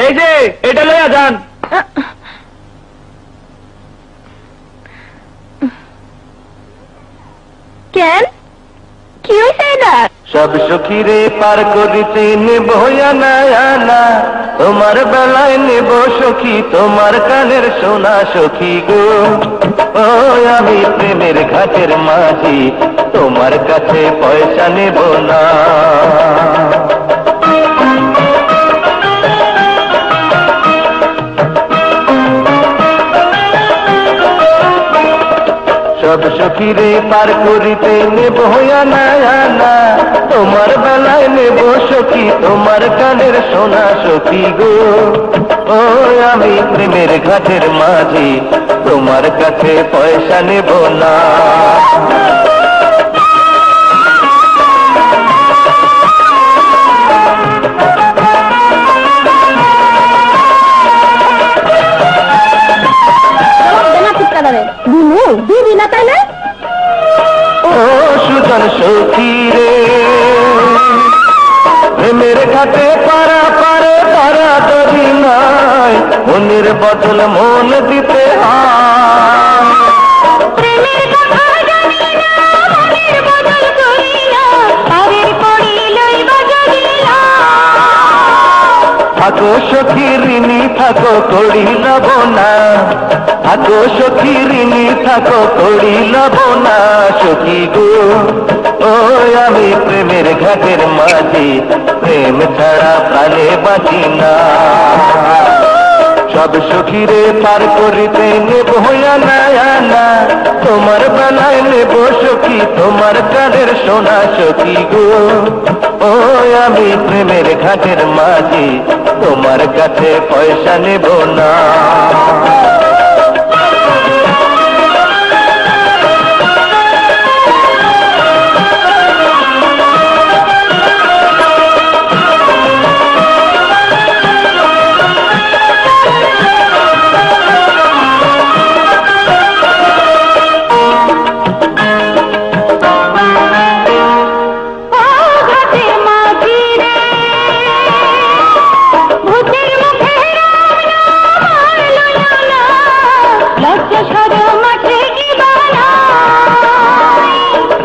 এই যে এটা লইয়া যান। কেন কি হয়েছে এটা? সব সখীরে পার করিতে নেব না, তোমার বেলায় নেব সখী তোমার কানের সোনা সখী গো। ও আমি প্রেমের ঘাটের মাঝি, তোমার কাছে পয়সা নেব না। সব সখীরে পার করিতে নেব না, তোমার বেলায় নেব সখী তোমার কানের সোনা সখী গো। ও আমি প্রেমের ঘাটের মাঝি, তোমার কাছে পয়সা নেব না। দিবি না তাইলে? ও সুজন সখী রে, প্রেমের ঘাটে পারা পারে পারা তরি নাই, মনের বদল মন দিতে হয়। প্রেমের কথা জানি না, মনের বদল করি না, পারের পড়ি লইবা যদি না। থাকো সখী ঋণী থাকো করি লব না, থাকো সখী ঋণী থাকো করি লব না সখী গো। ও আমি প্রেমের ঘাটের মাঝি, প্রেম ছাড়া প্রাণে বাঁচি না। সব সখীরে পার করিতে নেব না, তোমার বেলায় নেব সখী তোমার কানের সোনা সখী গো। ও আমি প্রেমের ঘাটের মাঝি, তোমার কাছে পয়সা নেব না।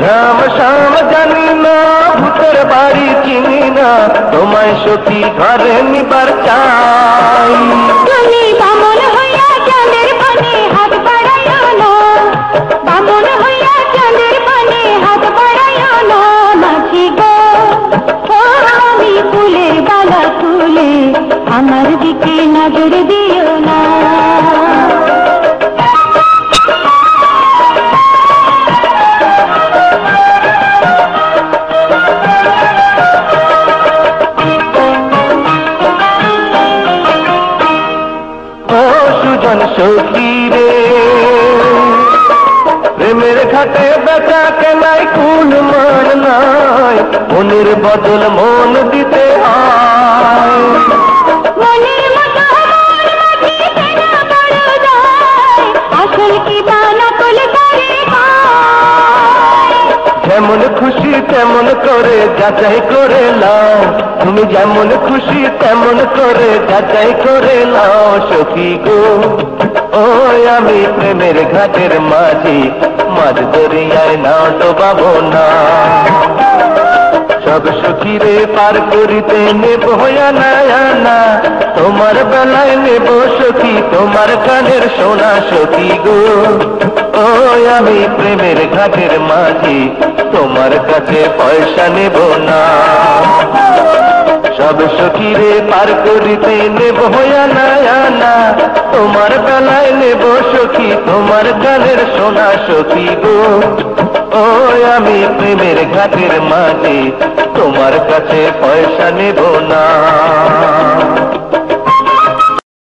রাম শ্যাম জানি না, ভূতের বাড়ি চিনি না, তোমায় সখী ঘরে নিবার চাই। তুমি বামন হইয়া চাঁদের পানে হাত বাড়াইও না, বামন হইয়া চাঁদের পানে হাত বাড়াইও না মাঝি গো। ও আমি ফুলের বালা তুলে আমার দিকে নজর দিও না। সখী রে, প্রেমের ঘাটে বেচা কেনাই কুল মান নাই, মনের বদল মন দিতে হয়। মনের মতো মন মাটিতে না বড় যায়, আসল কি বানা কোলে করে হয়। যেমন খুশি তেমন করে যাচাই করে নাও, তুমি যেমন খুশি তেমন করে যাচাই করে নাও সখী গো। ও আমি প্রেমের ঘাটের মাঝি, মাঝ দরিয়ায় নাও ডোবাবো না। সব সখীরে পার করিতে নেব না, তোমার বেলায় নেব সখী তোমার কানের সোনা সখী গো। ও আমি প্রেমের ঘাটের মাঝি, তোমার কাছে পয়সা নেব না। সব সখীরে পার করিতে নেব না, তোমার বেলায় নেব সখী তোমার কানের সোনা সখী গো। ও আমি প্রেমের ঘাটের মাঝি, তোমার কাছে পয়সা নেব না।